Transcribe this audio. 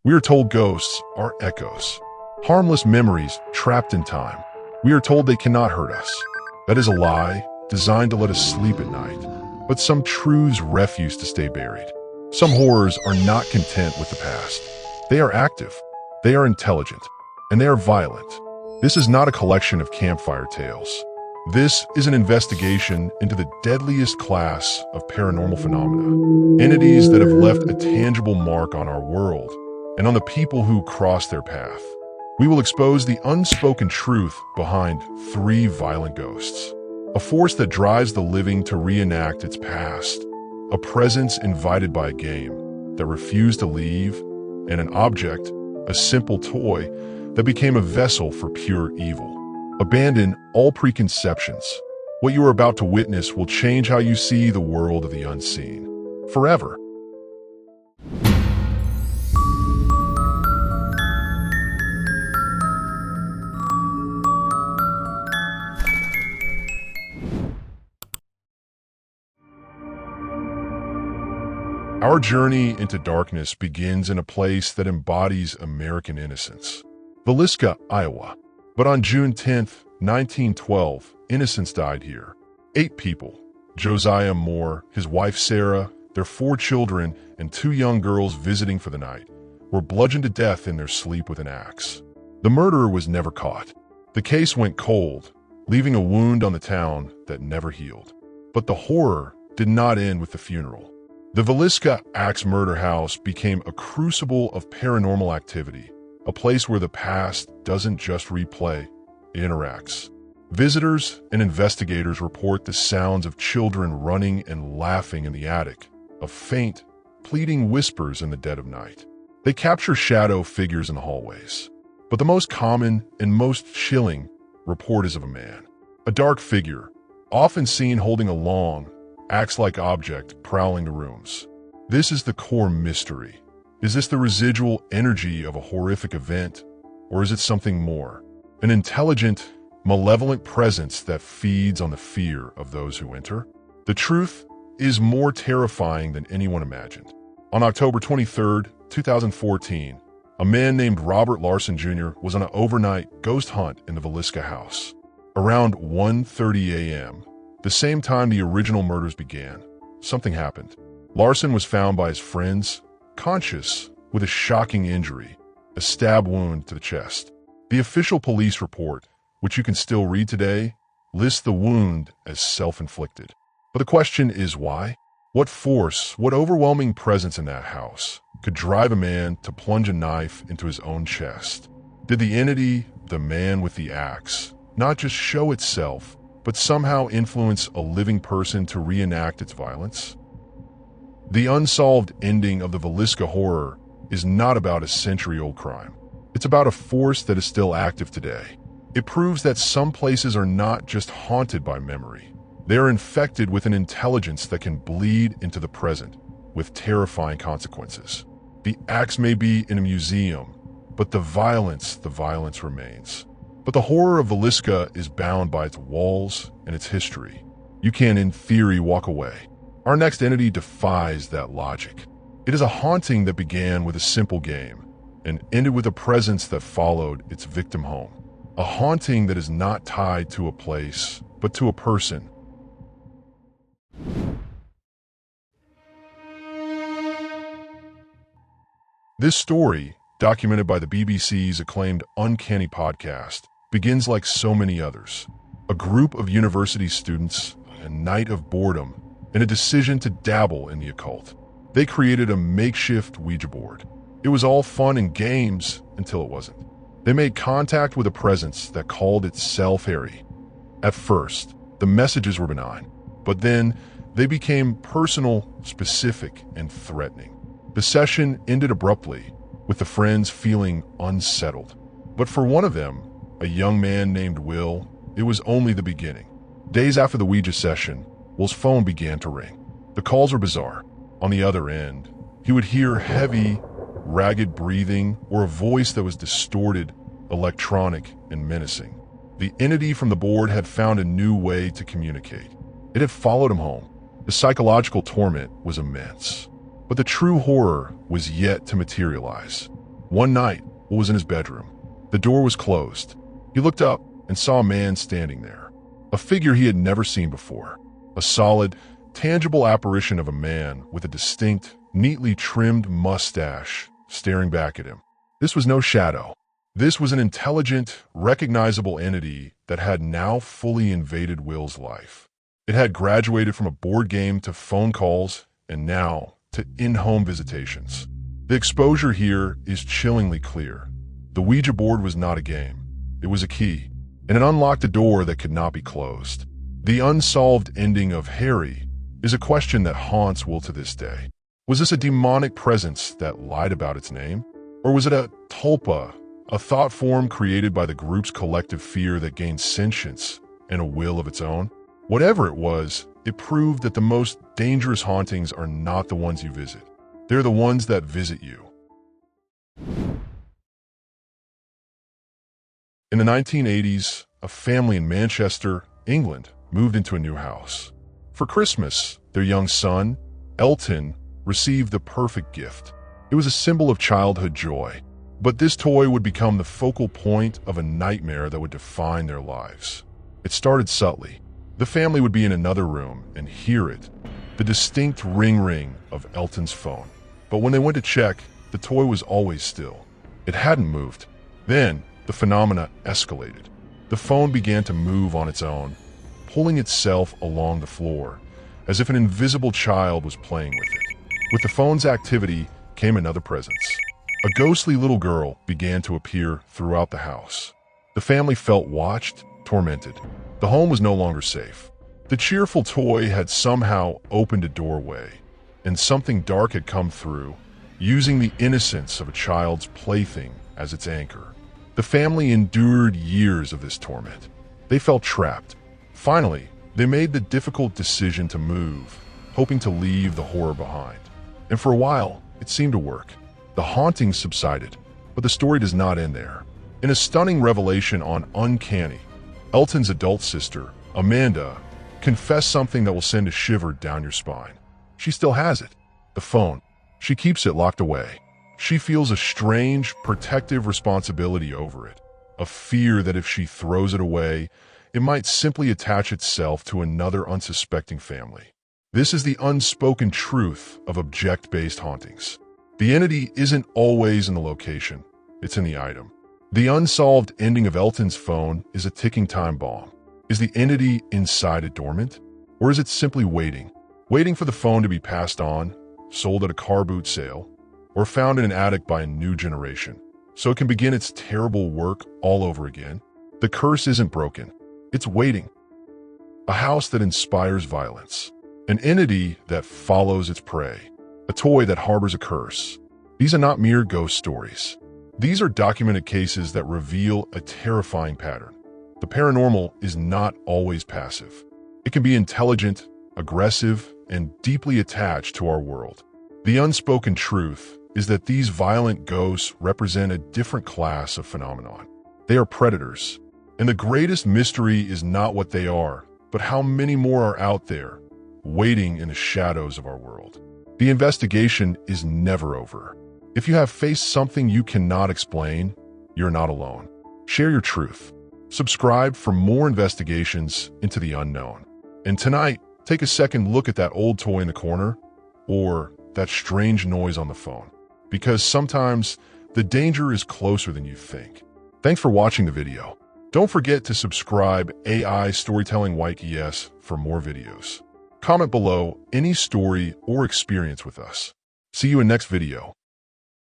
We are told ghosts are echoes, harmless memories trapped in time. We are told they cannot hurt us. That is a lie designed to let us sleep at night. But some truths refuse to stay buried. Some horrors are not content with the past. They are active, they are intelligent, and they are violent. This is not a collection of campfire tales. This is an investigation into the deadliest class of paranormal phenomena, entities that have left a tangible mark on our world and on the people who cross their path. We will expose the unspoken truth behind 3 violent ghosts, a force that drives the living to reenact its past, a presence invited by a game that refused to leave, and an object, a simple toy, that became a vessel for pure evil. Abandon all preconceptions. What you are about to witness will change how you see the world of the unseen, forever. Our journey into darkness begins in a place that embodies American innocence, Villisca, Iowa. But on June 10, 1912, innocence died here. 8 people, Josiah Moore, his wife Sarah, their 4 children, and 2 young girls visiting for the night, were bludgeoned to death in their sleep with an axe. The murderer was never caught. The case went cold, leaving a wound on the town that never healed. But the horror did not end with the funeral. The Villisca Axe Murder House became a crucible of paranormal activity, a place where the past doesn't just replay, it interacts. Visitors and investigators report the sounds of children running and laughing in the attic, of faint, pleading whispers in the dead of night. They capture shadow figures in the hallways. But the most common and most chilling report is of a man, a dark figure, often seen holding a long, axe-like object prowling the rooms. This is the core mystery. Is this the residual energy of a horrific event, or is it something more? An intelligent, malevolent presence that feeds on the fear of those who enter? The truth is more terrifying than anyone imagined. On October 23, 2014, a man named Robert Larson Jr. was on an overnight ghost hunt in the Villisca house. Around 1:30 a.m., the same time the original murders began, something happened. Larson was found by his friends, conscious, with a shocking injury, a stab wound to the chest. The official police report, which you can still read today, lists the wound as self-inflicted. But the question is why? What force, what overwhelming presence in that house could drive a man to plunge a knife into his own chest? Did the entity, the man with the axe, not just show itself, but somehow influence a living person to reenact its violence? The unsolved ending of the Villisca horror is not about a century-old crime. It's about a force that is still active today. It proves that some places are not just haunted by memory. They are infected with an intelligence that can bleed into the present with terrifying consequences. The axe may be in a museum, but the violence remains. But the horror of Villisca is bound by its walls and its history. You can, in theory, walk away. Our next entity defies that logic. It is a haunting that began with a simple game and ended with a presence that followed its victim home. A haunting that is not tied to a place, but to a person. This story, documented by the BBC's acclaimed Uncanny podcast, begins like so many others. A group of university students, a night of boredom, and a decision to dabble in the occult. They created a makeshift Ouija board. It was all fun and games until it wasn't. They made contact with a presence that called itself Harry. At first, the messages were benign, but then they became personal, specific, and threatening. The session ended abruptly, with the friends feeling unsettled. But for one of them, a young man named Will, it was only the beginning. Days after the Ouija session, Will's phone began to ring. The calls were bizarre. On the other end, he would hear heavy, ragged breathing or a voice that was distorted, electronic, and menacing. The entity from the board had found a new way to communicate. It had followed him home. The psychological torment was immense. But the true horror was yet to materialize. One night, Will was in his bedroom. The door was closed. He looked up and saw a man standing there, a figure he had never seen before, a solid, tangible apparition of a man with a distinct, neatly trimmed mustache staring back at him. This was no shadow. This was an intelligent, recognizable entity that had now fully invaded Will's life. It had graduated from a board game to phone calls and now to in-home visitations. The exposure here is chillingly clear. The Ouija board was not a game. It was a key, and it unlocked a door that could not be closed. The unsolved ending of Harry is a question that haunts Will to this day. Was this a demonic presence that lied about its name? Or was it a tulpa, a thought form created by the group's collective fear that gained sentience and a will of its own? Whatever it was, it proved that the most dangerous hauntings are not the ones you visit. They're the ones that visit you. In the 1980s, a family in Manchester, England, moved into a new house. For Christmas, their young son, Elton, received the perfect gift. It was a symbol of childhood joy, but this toy would become the focal point of a nightmare that would define their lives. It started subtly. The family would be in another room and hear it, the distinct ring of Elton's phone. But when they went to check, the toy was always still. It hadn't moved. Then, the phenomena escalated. The phone began to move on its own, pulling itself along the floor, as if an invisible child was playing with it. With the phone's activity came another presence. A ghostly little girl began to appear throughout the house. The family felt watched, tormented. The home was no longer safe. The cheerful toy had somehow opened a doorway, and something dark had come through, using the innocence of a child's plaything as its anchor. The family endured years of this torment. They felt trapped. Finally, they made the difficult decision to move, hoping to leave the horror behind. And for a while, it seemed to work. The hauntings subsided, but the story does not end there. In a stunning revelation on Uncanny, Elton's adult sister, Amanda, confessed something that will send a shiver down your spine. She still has it, the phone. She keeps it locked away. She feels a strange, protective responsibility over it, a fear that if she throws it away, it might simply attach itself to another unsuspecting family. This is the unspoken truth of object-based hauntings. The entity isn't always in the location, it's in the item. The unsolved ending of Elton's phone is a ticking time bomb. Is the entity inside it dormant? Or is it simply waiting for the phone to be passed on, sold at a car boot sale, or found in an attic by a new generation, so it can begin its terrible work all over again? The curse isn't broken. It's waiting. A house that inspires violence. An entity that follows its prey. A toy that harbors a curse. These are not mere ghost stories. These are documented cases that reveal a terrifying pattern. The paranormal is not always passive. It can be intelligent, aggressive, and deeply attached to our world. The unspoken truth is that these violent ghosts represent a different class of phenomenon. They are predators. And the greatest mystery is not what they are, but how many more are out there, waiting in the shadows of our world. The investigation is never over. If you have faced something you cannot explain, you're not alone. Share your truth. Subscribe for more investigations into the unknown. And tonight, take a second look at that old toy in the corner, or that strange noise on the phone, because sometimes the danger is closer than you think. Thanks for watching the video. Don't forget to subscribe AI Storytelling YKS for more videos. Comment below any story or experience with us. See you in next video.